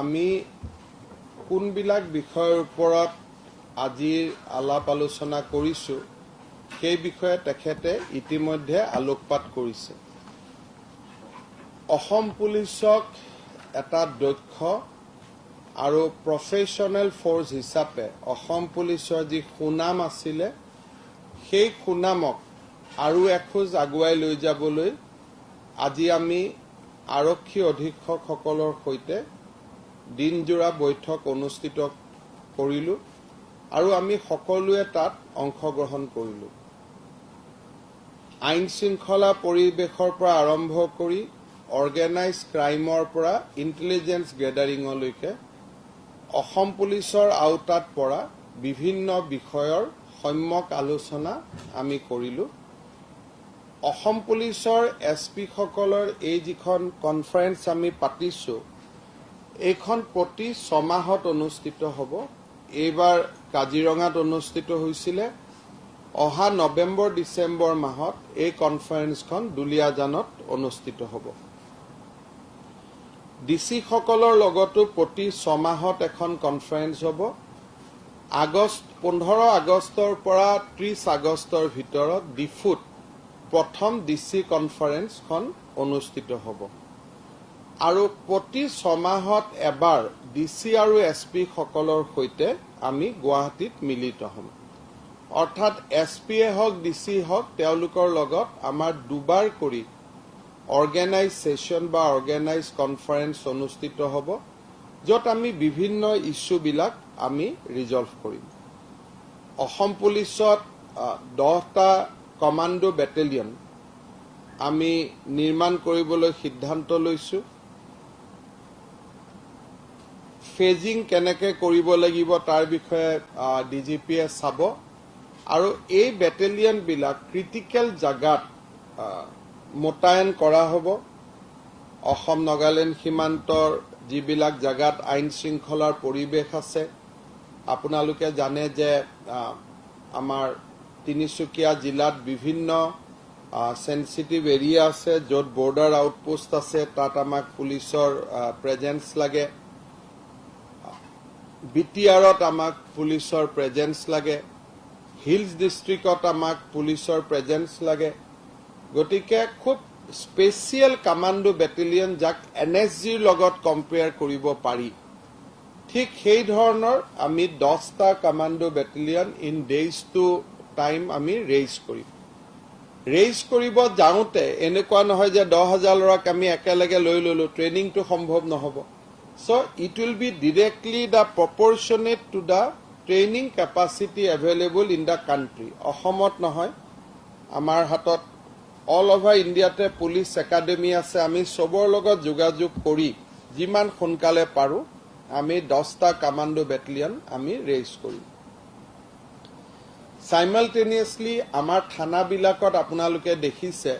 আমি কোনবিলাক বিষয়ৰ ওপৰত আজিৰ আলাপ আলোচনা কৰিছোঁ সেই বিষয়ে তেখেতে ইতিমধ্যে আলোকপাত কৰিছে। অসম পুলিচক এটা দক্ষ আৰু প্ৰফেশ্যনেল ফ'ৰ্চ হিচাপে অসম পুলিচৰ যি সুনাম আছিলে সেই সুনামক আৰু এখোজ আগুৱাই লৈ যাবলৈ আজি আমি আৰক্ষী অধীক্ষকসকলৰ সৈতে দিনজোৰা বৈঠক অনুষ্ঠিত কৰিলোঁ আৰু আমি সকলোৱে তাত অংশগ্ৰহণ কৰিলোঁ। আইন শৃংখলা পৰিৱেশৰ পৰা আৰম্ভ কৰি অৰ্গেনাইজ ক্ৰাইমৰ পৰা ইণ্টেলিজেন্স গেডাৰিঙলৈকে অসম পুলিচৰ আওতাত পৰা বিভিন্ন বিষয়ৰ সম্যক আলোচনা আমি কৰিলোঁ। অসম পুলিচৰ SP-সকলৰ এই যিখন কনফাৰেন্স আমি পাতিছোঁ এইখন প্ৰতি 6 মাহত অনুষ্ঠিত হ'ব। এইবাৰ কাজিৰঙাত অনুষ্ঠিত হৈছিলে। অহা নৱেম্বৰ ডিচেম্বৰ মাহত এই কনফাৰেন্সখন দুলিয়াজানত অনুষ্ঠিত হ'ব। DC-সকলৰ লগতো প্ৰতি 6 মাহত এখন কনফাৰেন্স হ'ব। 15 আগষ্টৰ পৰা 30 আগষ্টৰ ভিতৰত ডিফুত প্ৰথম DC কনফাৰেন্সখন অনুষ্ঠিত হ'ব আৰু প্ৰতি 6 মাহত এবাৰ DC আৰু SP-সকলৰ সৈতে আমি গুৱাহাটীত মিলিত হ'ম। অৰ্থাৎ SP-য়ে হওক DC হওক তেওঁলোকৰ লগত আমাৰ দুবাৰ কৰি অৰ্গেনাইজ সেশন বা অৰ্গেনাইজ কনফাৰেন্স অনুষ্ঠিত হ'ব, য'ত আমি বিভিন্ন ইস্যুবিলাক আমি ৰিজলভ কৰিম। অসম পুলিচত 10টা কমাণ্ডো বেটেলিয়ন আমি নিৰ্মাণ কৰিবলৈ সিদ্ধান্ত লৈছোঁ। ফেজিং কেনেকৈ কৰিব লাগিব তাৰ বিষয়ে DGP-য়ে চাব আৰু এই বেটেলিয়নবিলাক ক্ৰিটিকেল জাগাত মোতায়েন কৰা হ'ব। অসম নাগালেণ্ড সীমান্তৰ যিবিলাক জাগাত আইন শৃংখলাৰ পৰিৱেশ আছে, আপোনালোকে জানে যে আমাৰ তিনিচুকীয়া জিলাত বিভিন্ন সেনচিটিভ এৰিয়া আছে, য'ত বৰ্ডাৰ আউটপোষ্ট আছে, তাত আমাক পুলিচৰ প্ৰেজেন্স লাগে। BTR-ত আমাক পুলিচৰ প্ৰেজেন্স লাগে। হিলছ ডিষ্ট্ৰিক্টত আমাক পুলিচৰ প্ৰেজেন্স লাগে। গতিকে খুব স্পেচিয়েল কমাণ্ডো বেটেলিয়ন যাক NSGৰ লগত কম্পেয়াৰ কৰিব পাৰি, ঠিক সেই ধৰণৰ আমি 10টা commando battalion in days to time আমি ৰেইজ কৰিম। ৰেইজ কৰিব যাওঁতে এনেকুৱা নহয় যে 10,000 ল'ৰাক আমি একেলগে লৈ ল'লোঁ, ট্ৰেইনিংটো সম্ভৱ নহ'ব। So it will be directly the proportionate to the training capacity available in the country. অসমত নহয়, আমাৰ হাতত অল অভাৰ ইণ্ডিয়াতে পুলিচ একাডেমি আছে। আমি চবৰ লগত যোগাযোগ কৰি যিমান সোনকালে পাৰোঁ আমি 10টা কমাণ্ডো বেটেলিয়ন আমি ৰেইজ কৰিম। সাইমালটেনিয়াছলি আমাৰ থানাবিলাকত আপোনালোকে দেখিছে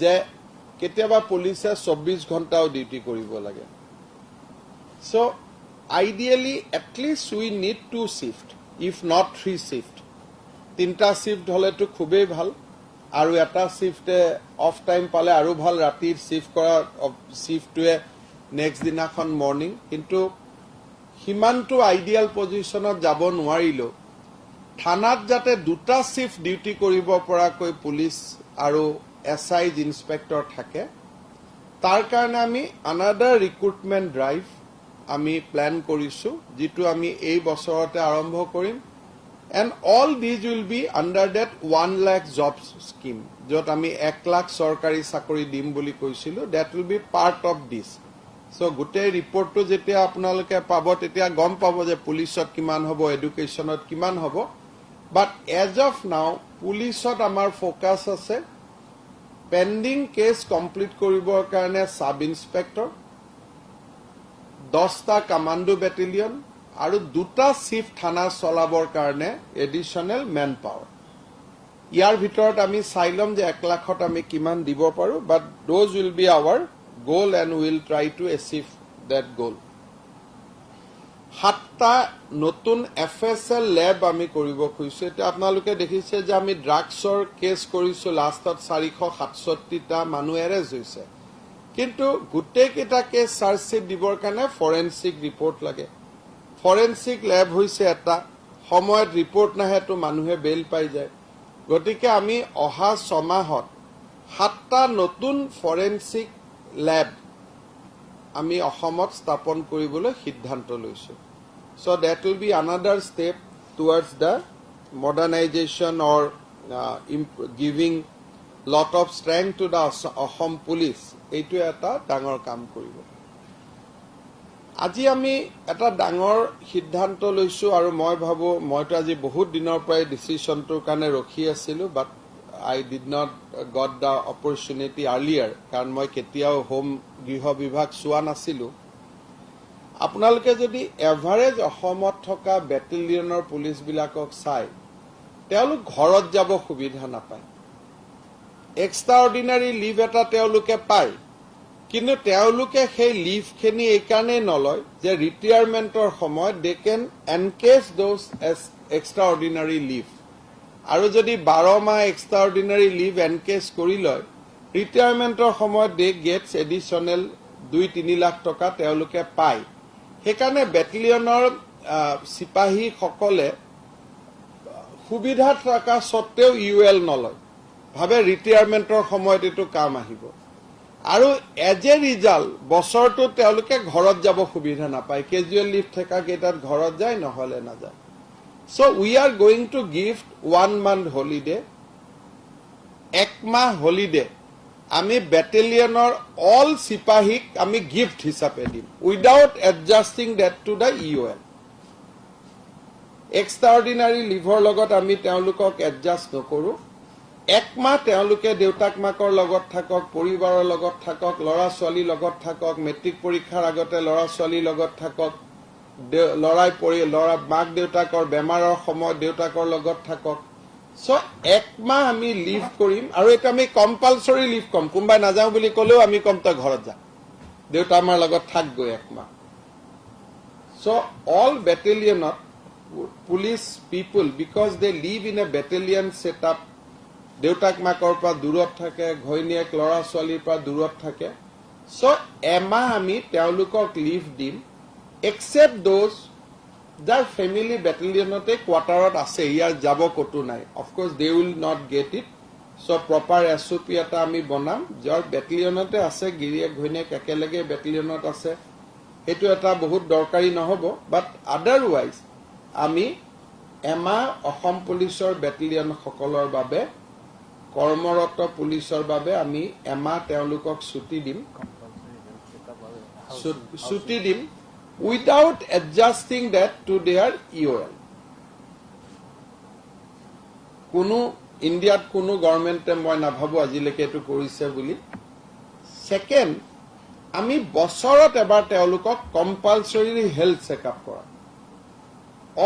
যে কেতিয়াবা পুলিচে 24 ঘণ্টাও ডিউটি কৰিব লাগে। So ideally at least we need 2 shift, if not 3 shift. 3টা shift হলেতো খুবেই ভাল আৰু এটা শিফটে অফ টাইম পালে আৰু ভাল। ৰাতিৰ শিফট কৰা শিফটটোৱে নেক্সট দিনাখন মৰ্নিং, কিন্তু সিমানটো আইডিয়াল পজিশ্যনত যাব নোৱাৰিলেও থানাত যাতে 2টা শিফট ডিউটি কৰিব পৰাকৈ পুলিচ আৰু SI ইন্সপেক্টৰ থাকে, তাৰ কাৰণে আমি আনাডাৰ ৰিক্ৰুটমেণ্ট ড্ৰাইভ আমি প্লেন কৰিছোঁ, যিটো আমি এই বছৰতে আৰম্ভ কৰিম। And all this will be under that 1 lakh job scheme, য'ত আমি 1 লাখ চৰকাৰী চাকৰি দিম বুলি কৈছিলোঁ। That will be part of this. So' গোটেই ৰিপৰ্টটো যেতিয়া আপোনালোকে পাব তেতিয়া গম পাব যে পুলিচত কিমান হ'ব, এডুকেশ্যনত কিমান হ'ব। বাট এজ অফ নাও পুলিচত আমাৰ ফ'কাছ আছে পেণ্ডিং কেছ কমপ্লিট কৰিবৰ কাৰণে সাব ইন্সপেক্টৰ, 10টা কমাণ্ডো বেটেলিয়ন আৰু 2টা শিফট থানা চলাবৰ কাৰণে এডিশ্যনেল মেন পাৱাৰ। ইয়াৰ ভিতৰত আমি চাই ল'ম যে 1 লাখত আমি কিমান দিব পাৰোঁ। But those will be our goal and will try to achieve that goal. 7টা নতুন FSL লেব আমি কৰিব খুজিছোঁ। এতিয়া আপোনালোকে দেখিছে যে আমি ড্ৰাগছৰ কেছ কৰিছোঁ, লাষ্টত 467টা মানুহ এৰেষ্ট হৈছে। কিন্তু গোটেইকেইটা কেছ চাৰ্জশ্বিট দিবৰ কাৰণে ফৰেনচিক ৰিপৰ্ট লাগে ফৰেনচিক লেব হৈছে এটা সময়ত ৰিপৰ্ট নাহেতো মানুহে বেল পাই যায় গতিকে আমি অহা 6 মাহত 7টা নতুন ফৰেনচিক লেব আমি অসমত স্থাপন কৰিবলৈ সিদ্ধান্ত লৈছো so that will be another step towards the modernization or giving lot of strength to the Assam police এইটো এটা ডাঙৰ কাম কৰিব আজি আমি এটা ডাঙৰ সিদ্ধান্ত লৈছো আৰু মই ভাবো মইতো আজি বহুত দিনৰ পৰাই ডিসিশনটোৰ কাৰণে ৰখি আছিলো বাট I did not got the opportunity earlier কাৰণ মই কেতিয়াও হোম গৃহ বিভাগ চোৱা নাছিলো আপোনালোকে যদি এভাৰেজ অসমত থকা বেটেলিয়নৰ পুলিচ বিলাকক চাই তেওঁলোক ঘৰত যাব সুবিধা নাপায় এক্সট্ৰাঅৰ্ডিনাৰী লিভ এটা তেওঁলোকে পায় কিন্তু তেওঁলোকে সেই লিভখিনি এই কাৰণে নলয় যে ৰিটায়াৰমেন্টৰ সময়ত দে কেন এনকেজ দোজ এজ এক্সট্ৰাঅৰ্ডিনাৰী লিভ আৰু যদি 12 মাহ এক্সট্ৰাঅৰ্ডিনাৰী লিভ এনকেজ কৰি লয় ৰিটায়াৰমেন্টৰ সময়ত দে গেটছ এডিশনেল 2-3 লাখ টকা তেওঁলোকে পায় সেইকাৰণে বেটেলিয়নৰ সিপাহী সকলে সুবিধা থকা সত্ত্বেও ইউএল নলয় ভাবে ৰিটায়াৰমেন্টৰ সময়ত এটো কাম আহিব আৰু এজ এ ৰিজাল্ট বছৰটো তেওঁলোকে ঘৰত যাব সুবিধা নাপায় কেজুৱেল লিভ থকা কেইটাত ঘৰত যায় নহলে না যায় so we are going to give 1 month holiday 1 মাহ holiday আমি বেটেলিয়নৰ all সিপাহীক আমি গিফট হিচাপে দিম without adjusting that to the UL extraordinary লিভৰ লগত আমি তেওঁলোকক এডজাস্ট নকৰো 1 মাহ তেওঁলোকে দেউতাক মাকৰ লগত থাকক পৰিবাৰৰ লগত থাকক লৰা ছোৱালী লগত থাকক মেট্ৰিক পৰীক্ষাৰ আগতে লৰা ছোৱালীৰ লগত থাকক লৰা মাক দেউতাকৰ বেমাৰৰ সময়ত দেউতাকৰ লগত থাকক সো 1 মাহ আমি লিভ কৰিম আৰু এটা আমি কম্পালসৰি লিভ কম কোনবাই না যাও বুলি কলেও আমি কম তা ঘৰত যা দেউতা আমাৰ লগত থাক গৈ 1 মাহ সো অল বেটেলিয়নত police people because they live in a battalion setup দেউতাক মাকৰ পৰা দূৰত থাকে ঘৈনিয়েক লৰা ছোৱালীৰ পৰা দূৰত থাকে সো এমাহ আমি তেওঁলোকক লিভ দিম except those যাৰ ফ্যামিলি বেটেলিয়নতে কোৱাৰ্টাৰত আছে ইয়াৰ যাব কতো নাই of course they will not get it so proper SOP এটা আমি বনাম যাৰ বেটেলিয়নতে আছে গিৰিয়েক ঘৈনিয়েক একেলগে বেটেলিয়নত আছে এটো এটা বহুত দৰকাৰী নহব বাট আদাৰৱাইজ আমি এমা অসম পুলিচৰ বেটেলিয়ন সকলৰ বাবে কৰ্মৰত পুলিচৰ বাবে আমি এমা তেওঁলোকক ছুটি দিম without adjusting that to their EOL কোনো ইন্ডিয়াত কোনো গভৰ্ণমেণ্টে মই নাভাবো আজিলৈকে এটো কৰিছে বুলি সেকেন্ড আমি বছৰত এবাৰ তেওঁলোকক কম্পালসৰি হেলথ চেকআপ কৰা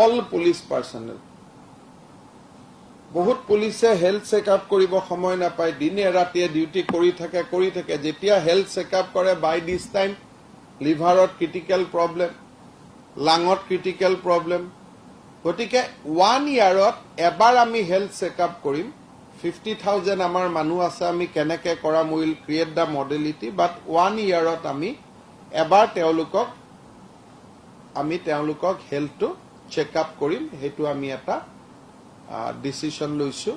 all police personnel বহুত পুলিচে হেলথ চেকআপ কৰিব সময় নাপায় দিনে ৰাতিয়ে ডিউটি কৰি থাকে যেতিয়া হেলথ চেকআপ কৰে বাই দিস টাইম লিভাৰত ক্ৰিটিক্যাল প্ৰবলেম লাঙত ক্ৰিটিক্যাল প্ৰবলেম গতিকে 1 ইয়াৰত এবাৰ আমি হেলথ চেকআপ কৰিম 50,000 আমাৰ মানুহ আছে আমি কেনেকে কৰা উইল ক্ৰিয়েট দা মডেলিটি বাট 1 ইয়াৰত আমি এবাৰ তেওঁলোকক হেলথটো চেকআপ কৰিম হেতু আমি এটা ডিসিশন লৈছো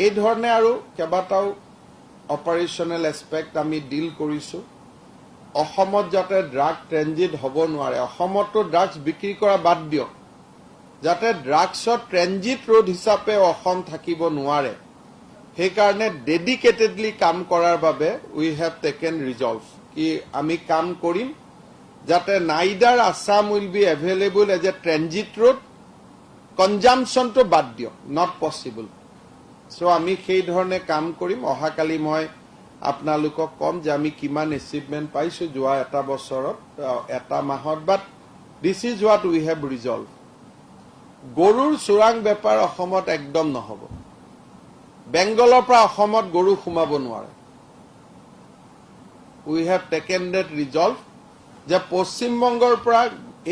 এই ধৰণে আৰু কেবাটাও অপাৰেশনাল এসপেক্ট আমি ডিল কৰিছো অসমত যাতে ড্ৰাগ ট্ৰেনজিট হ'ব নোৱাৰে অসমতো ড্ৰাগছ বিক্ৰী কৰা বাদ দিয়ক যাতে ড্ৰাগছৰ ট্ৰেনজিট ৰোড হিচাপে অসম থাকিব নোৱাৰে সেই কাৰণে ডেডিকেটেডলি কাম কৰাৰ বাবে উই হেভ টেকেন ৰিজলভ কি আমি কাম কৰিম যাতে neither Assam will be available as a transit road consumption তো বাদ দিয়ক নট পসিবল সো আমি সেই ধৰণে কাম কৰিম অহাকালি মই আপোনালোকক কম যে আমি কিমান এচিভমেন্ট পাইছো যোৱা এটা বছৰত এটা মাহত but this is what we have resolve গৰুৰ চোৰাং বেপাৰ অসমত একদম নহব বেংগলৰ পৰা অসমত গৰু সোমাব নোৱাৰে উই হেভ টেকেন দ্যাট ৰিজলভ যে পশ্চিম বংগৰ পৰা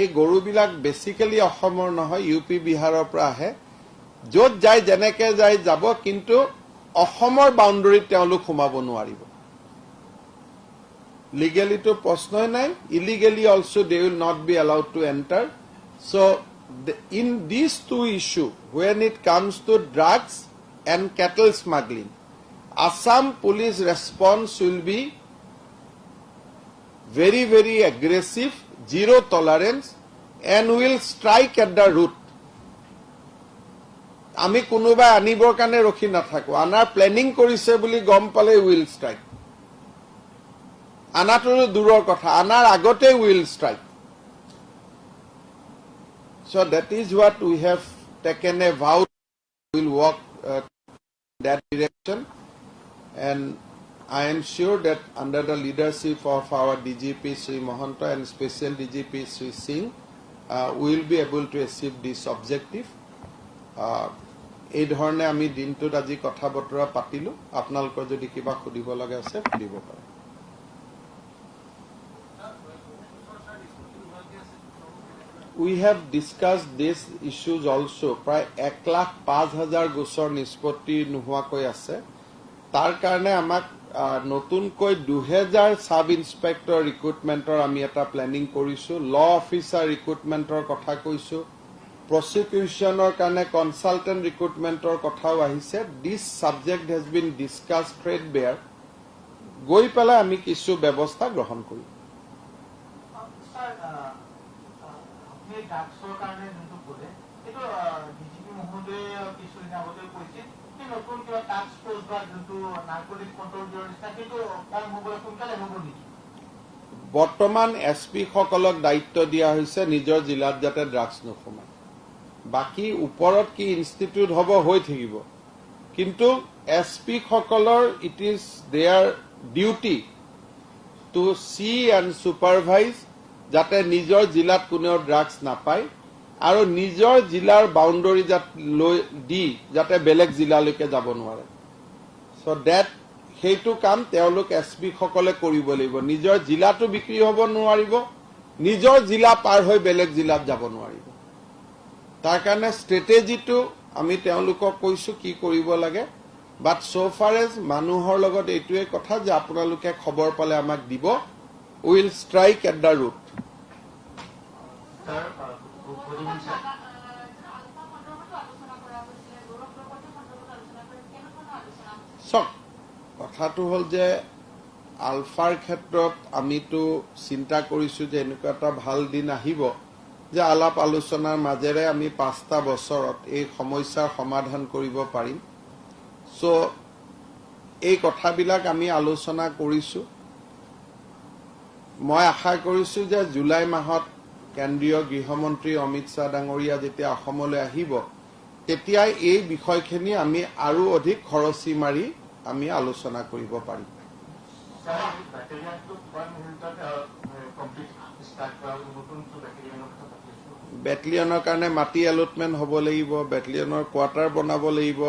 এই গৰুবিলাক বেসিক্যালি অসমৰ নহয় ইউপি বিহাৰৰ পৰা আহে যত যায় জেনেকে যায় যাব কিন্তু অসমৰ বাউণ্ডাৰীত তেওঁলোক সোমাব নোৱাৰিব Legally to প্রশ্নই নাই, illegally also they will not be allowed to enter. So in these two issues, when it comes to drugs and cattle smuggling, Assam police response will be very, very aggressive, zero tolerance, and will strike at the root. আমি কোনোবাই আনিবৰ কাৰণে ৰখি নাথাকো, আনাৰ planning কৰিছে বুলি গম পালে উইল ষ্ট্ৰাইক। আনাটোৰো দূৰৰ কথা, আনাৰ আগতে will strike. So that is what we have taken a vow, we will walk that direction, and I am sure that under the leadership of our DGP Sri Mohanto and Special DGP Sri Singh, we will be able to achieve this objective. এই ধৰণে আমি দিনটোত আজি কথা বতৰা পাতিলো। আপোনালোকৰ যদি কিবা সুধিব লগা আছে সুধিব পাৰে। We have discussed these issues also. প্ৰায় 1,05,000 গোচৰ নিষ্পত্তি নোহোৱাকৈ আছে। তাৰ কাৰণে আমাক নতুনকৈ 2000 সাব ইন্সপেক্টৰ ৰিক্ৰুটমেণ্টৰ আমি এটা প্লেনিং কৰিছো। ল অফিচাৰ ৰিক্ৰুটমেণ্টৰ কথা কৈছো। প্ৰসিকিউশ্যনৰ কাৰণে কনসালটেন্ট ৰিক্ৰুটমেণ্টৰ কথাও আহিছে। This subject has been discuss threadbare. গৈ পেলাই আমি কিছু ব্যৱস্থা গ্ৰহণ কৰিম। বৰ্তমান এছপি সকলক দায়িত্ব দিয়া হৈছে নিজৰ জিলাত যাতে ড্ৰাগছ নোসোমায়। বাকি ওপৰত কি ইনষ্টিটিউট হ'ব হৈ থাকিব, কিন্তু এছপি সকলৰ it is their duty to see and supervise যাতে নিজৰ জিলাত কোনেও ড্ৰাগছ নাপায় আৰু নিজৰ জিলাৰ বাউণ্ডৰী দি যাতে বেলেগ জিলালৈকে যাব নোৱাৰে। চ' ডেট সেইটো কাম তেওঁলোক এছপি সকলে কৰিব লাগিব। নিজৰ জিলাটো বিক্ৰী হ'ব নোৱাৰিব, নিজৰ জিলা পাৰ হৈ বেলেগ জিলাত যাব নোৱাৰিব। তাৰ কাৰণে ষ্ট্ৰেটেজিটো আমি তেওঁলোকক কৈছো কি কৰিব লাগে। বাট so far as মানুহৰ লগত এইটোৱে কথা যে আপোনালোকে খবৰ পালে আমাক দিব, will strike at the root. চক কথাটো হ'ল যে আলফাৰ ক্ষেত্ৰত আমিতো চিন্তা কৰিছো যে এনেকুৱা এটা ভাল দিন আহিব যে আলাপ আলোচনাৰ মাজেৰে আমি 5টা বছৰত এই সমস্যাৰ সমাধান কৰিব পাৰিম। সো এই কথাবিলাক আমি আলোচনা কৰিছো। মই আশা কৰিছো যে জুলাই মাহত কেন্দ্ৰীয় গৃহমন্ত্ৰী অমিত শ্বাহ ডাঙৰীয়া যেতিয়া অসমলৈ আহিব তেতিয়াই এই বিষয়খিনি আমি আৰু অধিক খৰচি মাৰি আমি আলোচনা কৰিব পাৰিম। বেটেলিয়নৰ কাৰণে মাটি এলটমেণ্ট হ'ব লাগিব, বেটেলিয়নৰ কোৱাৰ্টাৰ বনাব লাগিব,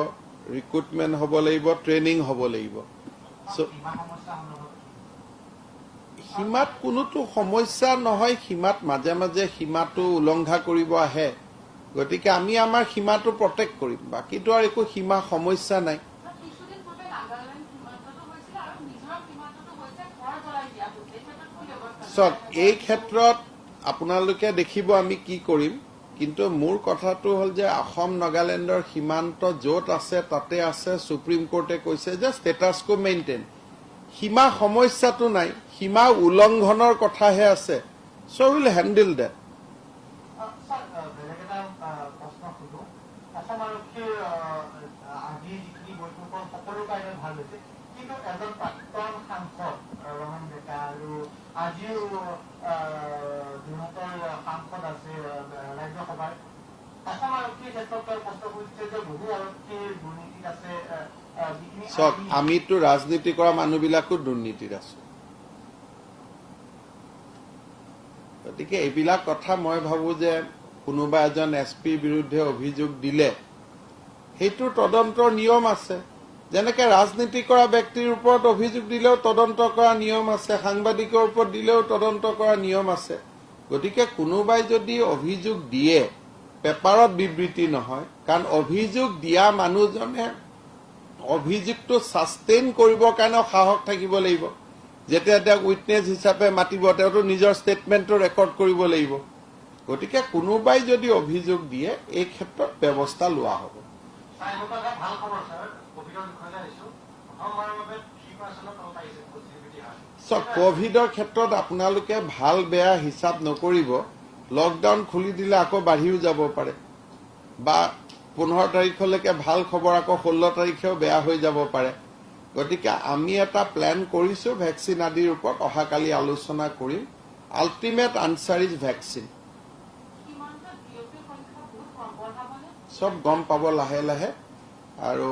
ৰিক্ৰুটমেণ্ট হ'ব লাগিব, ট্ৰেইনিং হ'ব লাগিব। সীমাত কোনোতো সমস্যা নহয়। সীমাত মাজে মাজে সীমাটো উলংঘা কৰিব আহে, গতিকে আমি আমাৰ সীমাটো প্ৰটেক্ট কৰিম। বাকীটো আৰু একো সীমা সমস্যা নাই। চক এই ক্ষেত্ৰত আপোনালোকে দেখিব আমি কি কৰিম, কিন্তু মোৰ কথাটো হ'ল যে অসম নাগালেণ্ডৰ সীমান্ত য'ত আছে তাতে আছে। সুপ্ৰিম কোৰ্টে কৈছে যে ষ্টেটাছ কো মেইনটেইন, সীমা সমস্যাটো নাই, সীমা উলংঘনৰ কথাহে আছে। চ' উইল হেণ্ডেল ডেট। চক আমিতো ৰাজনীতি কৰা মানুহবিলাকো দুৰ্নীতিত আছো। গতিকে এইবিলাক কথা মই ভাবো যে কোনোবা এজন এছপিৰ বিৰুদ্ধে অভিযোগ দিলে সেইটো তদন্তৰ নিয়ম আছে। যেনেকে ৰাজনীতি কৰা ব্যক্তিৰ ওপৰত অভিযোগ দিলেও তদন্ত কৰা নিয়ম আছে, সাংবাদিকৰ ওপৰত দিলেও তদন্ত কৰা নিয়ম আছে। গতিকে কোনোবাই যদি অভিযোগ দিয়ে পেপাৰত বিবৃতি নহয়, কাৰণ অভিযোগ দিয়া মানুহজনে অভিযোগটো সাষ্টেইন কৰিবৰ কাৰণে সাহস থাকিব লাগিব। যেতিয়া তেওঁক উইটনেছ হিচাপে মাতিব তেওঁতো নিজৰ ষ্টেটমেণ্টটো ৰেকৰ্ড কৰিব লাগিব গতিকে কোনোবাই যদি অভিযোগ দিয়ে এই ক্ষেত্ৰত ব্যৱস্থা লোৱা হ'ব কোভিডৰ ক্ষেত্ৰত আপোনালোকে ভাল বেয়া হিচাপ নকৰিব লকডাউন খুলি দিলে আকৌ বাঢ়িও যাব পাৰে বা 15 তাৰিখলৈকে ভাল খবৰ আকৌ 16 তাৰিখেও বেয়া হৈ যাব পাৰে গতিকে আমি এটা প্লেন কৰিছো ভেকচিন আদিৰ ওপৰত অহাকালি আলোচনা কৰিম আল্টিমেট আনসাৰ ইজ ভেকচিন সব গম পাব লাহে লাহে আৰু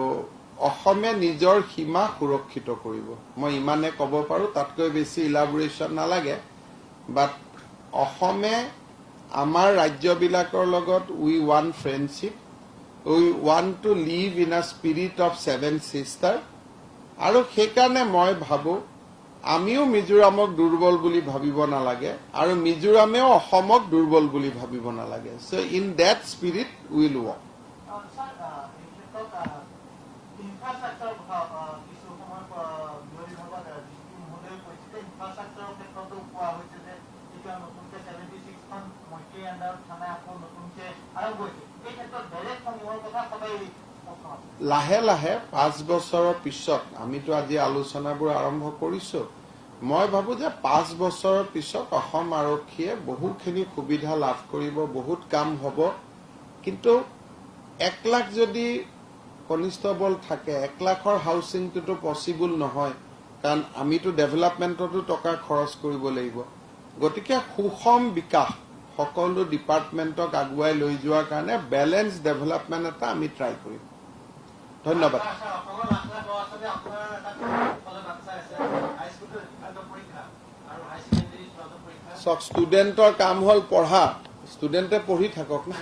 অসমে নিজৰ সীমা সুৰক্ষিত কৰিব মই ইমানে ক'ব পাৰো তাতকৈ বেছি ইলাবোৰেশ্যন নালাগে বাট অসমে আমাৰ ৰাজ্যবিলাকৰ লগত উই ওৱান friendship we want to live in a spirit of seven sister আৰু সেইকাৰণে মই ভাবো আমিও মিজোৰামক দুৰ্বল বুলি ভাবিব নালাগে আৰু মিজোৰামেও অসমক দুৰ্বল বুলি ভাবিব নালাগে so in that spirit will work লাহে লাহে 5 বছৰৰ পিছত আমিতো আজি আলোচনাবোৰ আৰম্ভ কৰিছো মই ভাবো যে 5 বছৰৰ পিছত অসম আৰক্ষীয়ে বহুখিনি সুবিধা লাভ কৰিব বহুত কাম হ'ব কিন্তু 1 লাখ যদি কনষ্টেবল থাকে 1 লাখৰ হাউচিংটো পসিবল নহয় কাৰণ আমিতো ডেভেলপমেন্টতো টকা খৰচ কৰিব লাগিব গতিকে সুষম বিকাশ সকলো ডিপাৰ্টমেন্টক আগুৱাই লৈ যোৱাৰ কাৰণে বেলেন্স ডেভেলপমেন্ট এটা আমি ট্ৰাই কৰিম ধন্যবাদ সব ষ্টুডেন্টৰ কাম হল পঢ়া ষ্টুডেন্টে পঢ়ি থাকক না